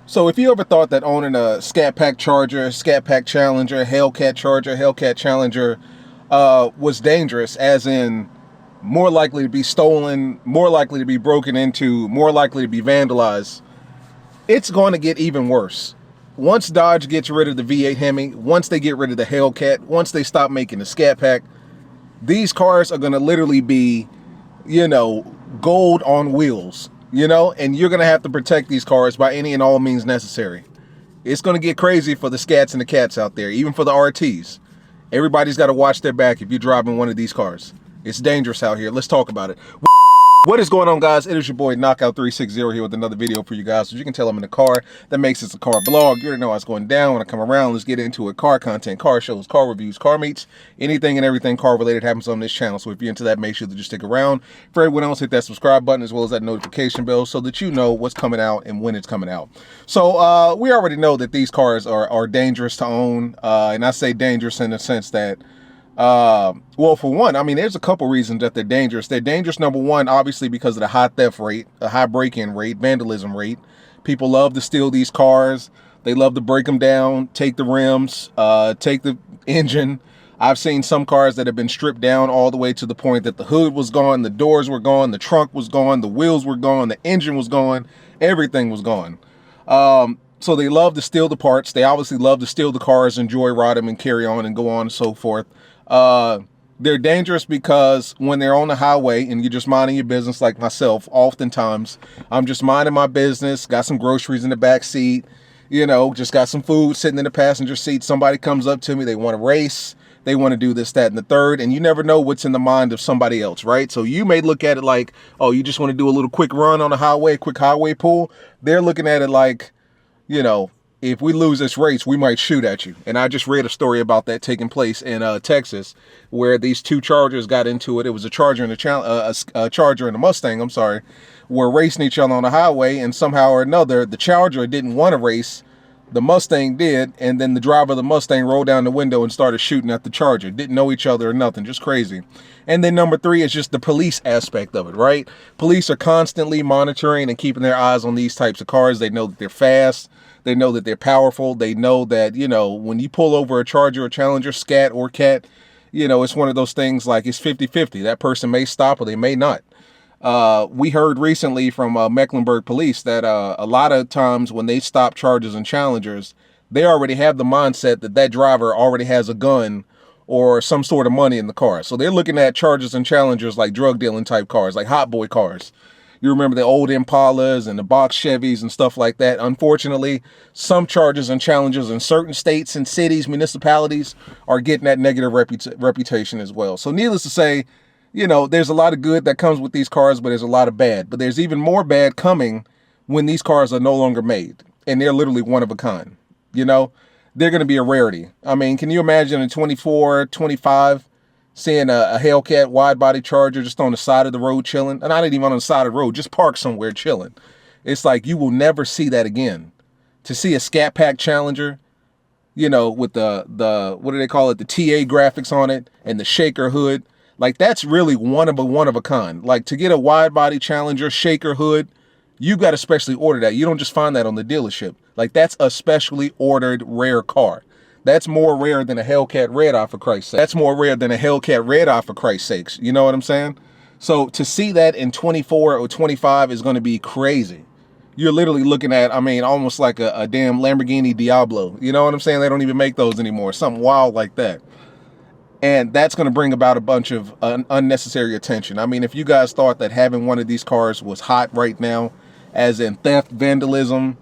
So if you ever thought that owning a Scat Pack Charger, Scat Pack Challenger, Hellcat Charger, Hellcat Challenger was dangerous, as in more likely to be stolen, more likely to be broken into, more likely to be vandalized, it's going to get even worse. Once Dodge gets rid of the V8 HEMI, once they get rid of the Hellcat, once they stop making the Scat Pack, these cars are going to literally be, gold on wheels, and you're going to have to protect these cars by any and all means necessary. It's going to get crazy for the scats and the cats out there, even for the RTs. Everybody's got to watch their back if you're driving one of these cars. It's dangerous out here. Let's talk about it. What is going on, guys? It is your boy Knockout360 here with another video for you guys. As you can tell, I'm in a car. That makes this a car blog. You already know how it's going down. When I come around, let's get into it. Car content, car shows, car reviews, car meets, anything and everything car related happens on this channel. So if you're into that, make sure to just stick around. For everyone else, hit that subscribe button as well as that notification bell so that you know what's coming out and when it's coming out. So we already know that these cars are dangerous to own. And I say dangerous in the sense that well, for one, I mean, there's a couple reasons that they're dangerous. They're dangerous, number one, obviously because of the high theft rate, a high break-in rate, vandalism rate. People love to steal these cars. They love to break them down, take the rims, take the engine. I've seen some cars that have been stripped down all the way to the point that the hood was gone, the doors were gone, the trunk was gone, the wheels were gone, the engine was gone, everything was gone. So they love to steal the parts. They obviously love to steal the cars and joyride them and carry on and go on and so forth. They're dangerous because when they're on the highway and you're just minding your business, like myself, oftentimes I'm just minding my business, got some groceries in the back seat, just got some food sitting in the passenger seat. Somebody comes up to me, they want to race, they want to do this, that, and the third, and you never know what's in the mind of somebody else, right? So you may look at it like, oh, you just want to do a little quick run on the highway, quick highway pull. They're looking at it like, if we lose this race, we might shoot at you. And I just read a story about that taking place in Texas, where these two Chargers got into it. It was a Charger and a Charger and a Mustang, I'm sorry, were racing each other on the highway, and somehow or another, the Charger didn't want to race. The Mustang did, and then the driver of the Mustang rolled down the window and started shooting at the Charger. Didn't know each other or nothing, just crazy. And then number three is just the police aspect of it, right? Police are constantly monitoring and keeping their eyes on these types of cars. They know that they're fast. They know that they're powerful. They know that, when you pull over a Charger, a Challenger, Scat, or Cat, it's one of those things like it's 50-50. That person may stop or they may not. We heard recently from Mecklenburg police that a lot of times when they stop Chargers and Challengers, they already have the mindset that that driver already has a gun or some sort of money in the car. So they're looking at Chargers and Challengers like drug dealing type cars, like hot boy cars. You remember the old Impalas and the box Chevys and stuff like that. Unfortunately, some Chargers and Challengers in certain states and cities, municipalities are getting that negative reputation as well. So needless to say, there's a lot of good that comes with these cars, but there's a lot of bad. But there's even more bad coming when these cars are no longer made and they're literally one of a kind. They're going to be a rarity. I mean, can you imagine in 24, 25, seeing a Hellcat wide body Charger just on the side of the road chilling? And not even on the side of the road, just parked somewhere chilling. It's like you will never see that again. To see a Scat Pack Challenger, with the what do they call it? The TA graphics on it and the shaker hood. Like, that's really one of a kind. Like, to get a wide body Challenger shaker hood, you got to specially order that. You don't just find that on the dealership. Like, that's a specially ordered rare car. That's more rare than a Hellcat Red Eye, for Christ's sake. That's more rare than a Hellcat Red Eye, for Christ's sakes. You know what I'm saying? So to see that in 24 or 25 is going to be crazy. You're literally looking at, I mean, almost like a damn Lamborghini Diablo. You know what I'm saying? They don't even make those anymore. Something wild like that. And that's going to bring about a bunch of unnecessary attention. I mean, if you guys thought that having one of these cars was hot right now, as in theft, vandalism,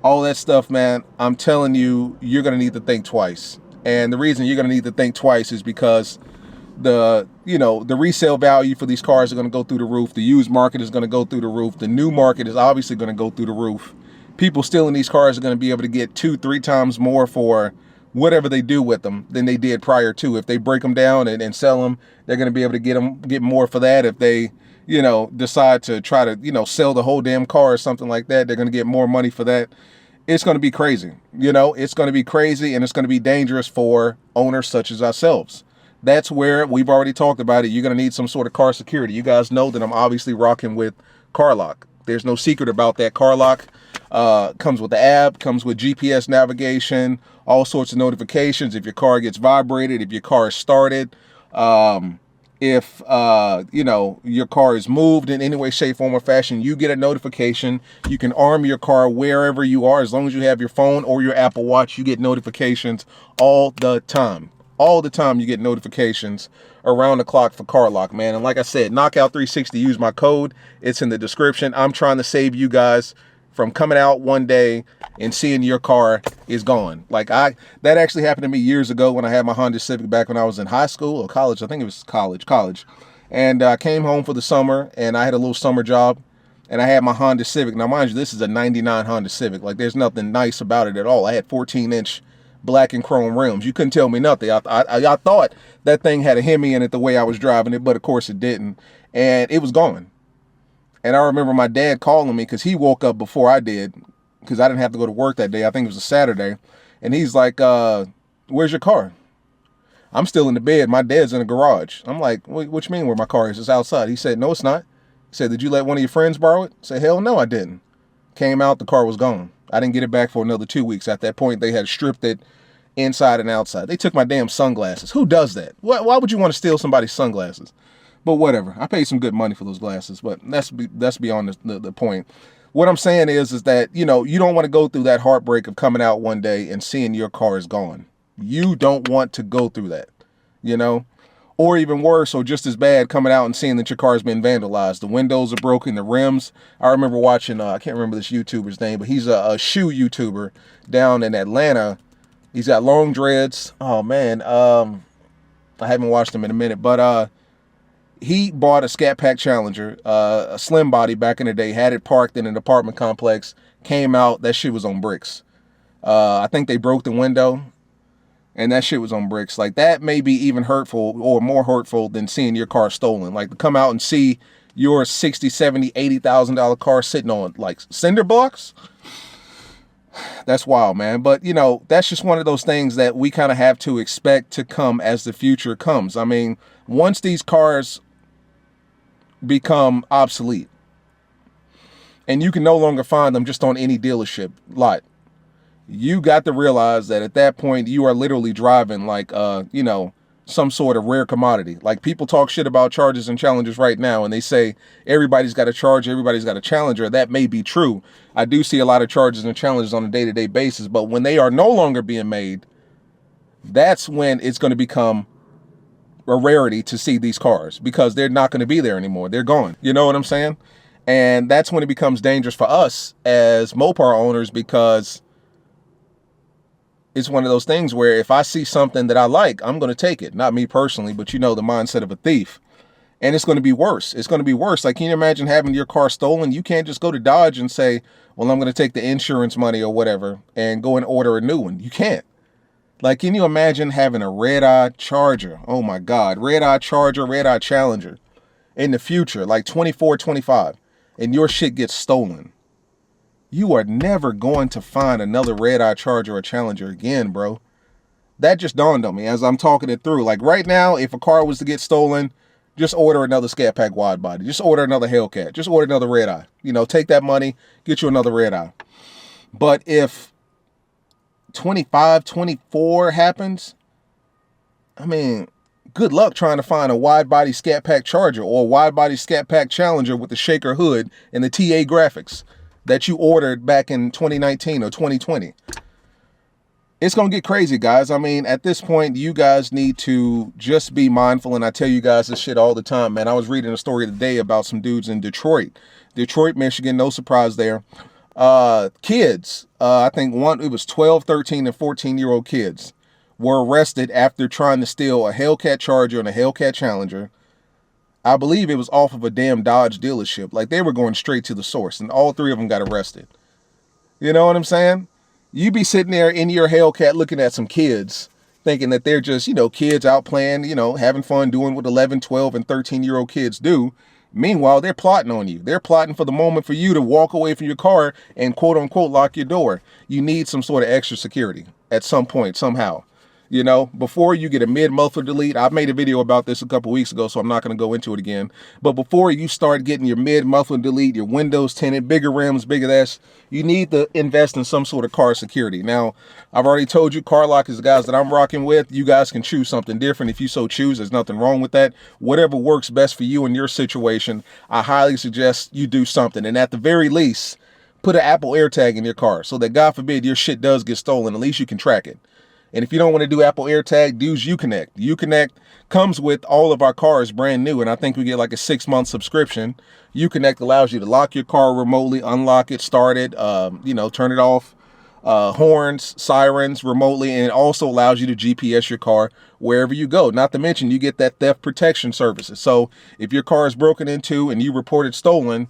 all that stuff, man, I'm telling you, you're going to need to think twice. And the reason you're going to need to think twice is because the resale value for these cars are going to go through the roof. The used market is going to go through the roof. The new market is obviously going to go through the roof. People stealing these cars are going to be able to get 2-3 times more for whatever they do with them than they did prior to. If they break them down and sell them, they're going to be able to get more for that. If they, decide to try to, sell the whole damn car or something like that, they're going to get more money for that. It's going to be crazy. It's going to be crazy, and it's going to be dangerous for owners such as ourselves. That's where we've already talked about it. You're going to need some sort of car security. You guys know that I'm obviously rocking with CarLock. There's no secret about that. CarLock Comes with the app, comes with GPS navigation, all sorts of notifications. If your car gets vibrated, if your car is started, if your car is moved in any way, shape, form, or fashion, you get a notification. You can arm your car wherever you are. As long as you have your phone or your Apple Watch, you get notifications all the time. All the time you get notifications around the clock for CarLock, man. And like I said, Knockout 360, use my code. It's in the description. I'm trying to save you guys from coming out one day and seeing your car is gone. That actually happened to me years ago when I had my Honda Civic back when I was in high school or college. I think it was college. And I came home for the summer and I had a little summer job and I had my Honda Civic. Now, mind you, this is a 99 Honda Civic. Like, there's nothing nice about it at all. I had 14-inch black and chrome rims. You couldn't tell me nothing. I thought that thing had a HEMI in it the way I was driving it, but of course it didn't. And it was gone. And I remember my dad calling me because he woke up before I did because I didn't have to go to work that day. I think it was a Saturday. And he's like, where's your car? I'm still in the bed. My dad's in the garage. I'm like, what you mean where my car is? It's outside. He said, no, it's not. He said, did you let one of your friends borrow it? I said, hell no, I didn't. Came out, the car was gone. I didn't get it back for another 2 weeks. At that point, they had stripped it inside and outside. They took my damn sunglasses. Who does that? Why would you want to steal somebody's sunglasses? But whatever. I paid some good money for those glasses, but that's beyond the point. What I'm saying is that, you don't want to go through that heartbreak of coming out one day and seeing your car is gone. You don't want to go through that, or even worse, or just as bad, coming out and seeing that your car has been vandalized. The windows are broken, the rims. I remember watching, I can't remember this YouTuber's name, but he's a shoe YouTuber down in Atlanta. He's got long dreads. Oh man, I haven't watched him in a minute, but he bought a Scat Pack Challenger, a slim body back in the day, had it parked in an apartment complex, came out, that shit was on bricks. I think they broke the window, and that shit was on bricks. Like, that may be even hurtful or more hurtful than seeing your car stolen. Like, to come out and see your $60,000, $70,000, $80,000 car sitting on, like, cinder blocks, that's wild, man. But, that's just one of those things that we kind of have to expect to come as the future comes. I mean, once these cars become obsolete and you can no longer find them just on any dealership lot, you got to realize that at that point you are literally driving like some sort of rare commodity. Like, people talk shit about Chargers and Challengers right now, and they say everybody's got a Charger, everybody's got a Challenger. That may be true. I do see a lot of Chargers and Challengers on a day-to-day basis, but when they are no longer being made, that's when it's going to become a rarity to see these cars, because they're not going to be there anymore. They're gone. You know what I'm saying? And that's when it becomes dangerous for us as Mopar owners, because it's one of those things where if I see something that I like, I'm going to take it. Not me personally, but the mindset of a thief. And it's going to be worse. It's going to be worse. Like, can you imagine having your car stolen? You can't just go to Dodge and say, well, I'm going to take the insurance money or whatever and go and order a new one. You can't. Like, can you imagine having a red-eye Charger? Oh my God, red-eye Charger, red-eye Challenger in the future, like 24, 25, and your shit gets stolen. You are never going to find another red-eye Charger or Challenger again, bro. That just dawned on me as I'm talking it through. Like, right now, if a car was to get stolen, just order another Scat Pack wide body. Just order another Hellcat. Just order another red-eye. Take that money, get you another red-eye. But if 25, 24 happens, I mean, good luck trying to find a wide body Scat Pack Charger or a wide body Scat Pack Challenger with the shaker hood and the TA graphics that you ordered back in 2019 or 2020. It's going to get crazy, guys. I mean, at this point, you guys need to just be mindful. And I tell you guys this shit all the time, man. I was reading a story today about some dudes in Detroit, Michigan. No surprise there. Kids, I think it was 12, 13, and 14-year-old kids were arrested after trying to steal a Hellcat Charger and a Hellcat Challenger. I believe it was off of a damn Dodge dealership. Like, they were going straight to the source, and all three of them got arrested. You know what I'm saying? You be sitting there in your Hellcat looking at some kids thinking that they're just, kids out playing, having fun, doing what 11, 12, and 13-year-old kids do. Meanwhile, they're plotting on you. They're plotting for the moment for you to walk away from your car and quote unquote lock your door. You need some sort of extra security at some point, somehow. You know, before you get a mid-muffler delete, I made a video about this a couple weeks ago, so I'm not going to go into it again. But before you start getting your mid-muffler delete, your windows tinted, bigger rims, bigger this, you need to invest in some sort of car security. Now, I've already told you, CarLock is the guys that I'm rocking with. You guys can choose something different if you so choose. There's nothing wrong with that. Whatever works best for you in your situation, I highly suggest you do something. And at the very least, put an Apple AirTag in your car so that, God forbid, your shit does get stolen. At least you can track it. And if you don't want to do Apple AirTag, use Uconnect. Uconnect comes with all of our cars brand new, and I think we get like a 6-month subscription. Uconnect allows you to lock your car remotely, unlock it, start it, turn it off, horns, sirens remotely, and it also allows you to GPS your car wherever you go. Not to mention, you get that theft protection services. So if your car is broken into and you report it stolen,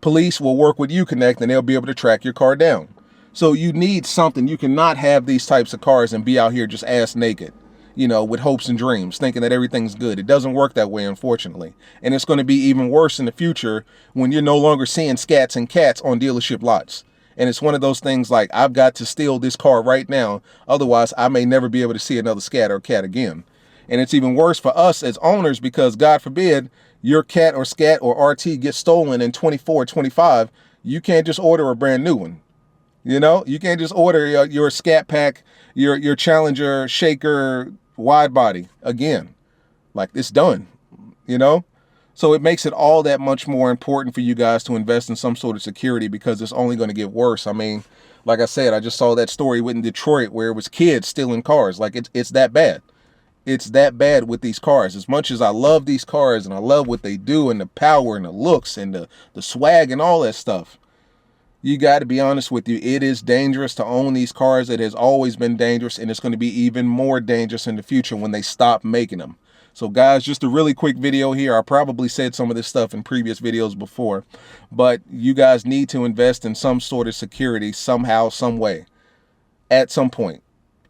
police will work with Uconnect and they'll be able to track your car down. So you need something. You cannot have these types of cars and be out here just ass naked, with hopes and dreams, thinking that everything's good. It doesn't work that way, unfortunately. And it's going to be even worse in the future when you're no longer seeing scats and cats on dealership lots. And it's one of those things like, I've got to steal this car right now. Otherwise, I may never be able to see another scat or cat again. And it's even worse for us as owners because, God forbid, your cat or scat or RT gets stolen in 24, 25. You can't just order a brand new one. You can't just order your Scat Pack, your Challenger Shaker wide body again. Like, it's done, So it makes it all that much more important for you guys to invest in some sort of security because it's only going to get worse. I mean, like I said, I just saw that story in Detroit where it was kids stealing cars. Like, it's that bad. It's that bad with these cars. As much as I love these cars and I love what they do and the power and the looks and the swag and all that stuff, you got to be honest with you. It is dangerous to own these cars. It has always been dangerous, and it's going to be even more dangerous in the future when they stop making them. So guys, just a really quick video here. I probably said some of this stuff in previous videos before, but you guys need to invest in some sort of security somehow, some way, at some point.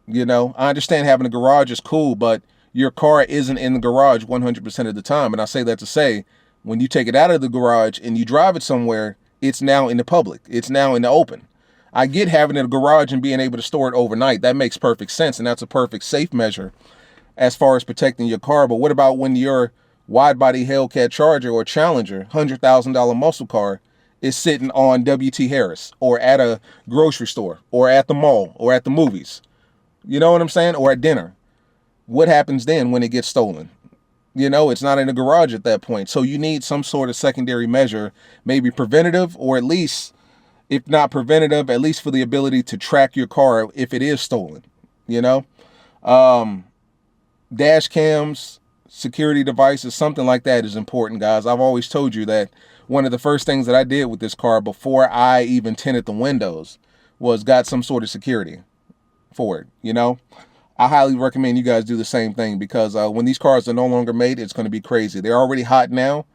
I understand having a garage is cool, but your car isn't in the garage 100% of the time. And I say that to say, when you take it out of the garage and you drive it somewhere, it's now in the public. It's now in the open. I get having it in a garage and being able to store it overnight. That makes perfect sense, and that's a perfect safe measure as far as protecting your car. But what about when your wide-body Hellcat Charger or Challenger, $100,000 muscle car, is sitting on W.T. Harris or at a grocery store or at the mall or at the movies? You know what I'm saying? Or at dinner. What happens then when it gets stolen? It's not in the garage at that point. So you need some sort of secondary measure, maybe preventative, or at least, if not preventative, at least for the ability to track your car if it is stolen. Dash cams, security devices, something like that is important, guys. I've always told you that one of the first things that I did with this car before I even tinted the windows was got some sort of security for it, I highly recommend you guys do the same thing because when these cars are no longer made, it's going to be crazy. They're already hot now.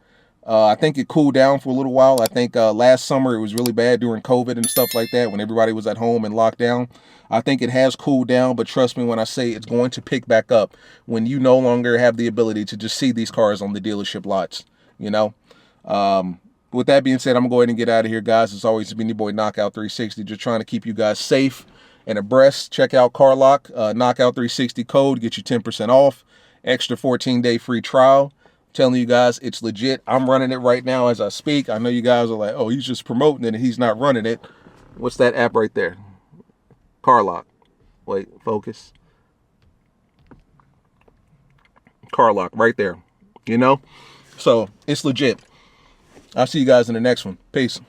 I think it cooled down for a little while. I think last summer it was really bad during COVID and stuff like that when everybody was at home and locked down. I think it has cooled down, but trust me when I say it's going to pick back up when you no longer have the ability to just see these cars on the dealership lots, With that being said, I'm going to go ahead and get out of here, guys. As always, it's been your boy Knockout 360, just trying to keep you guys safe and abreast. Check out CarLock, Knockout 360 code, get you 10% off, extra 14-day free trial. I'm telling you guys, it's legit. I'm running it right now as I speak. I know you guys are like, oh, he's just promoting it and he's not running it. What's that app right there? CarLock. Wait, focus. CarLock right there. So it's legit. I'll see you guys in the next one. Peace.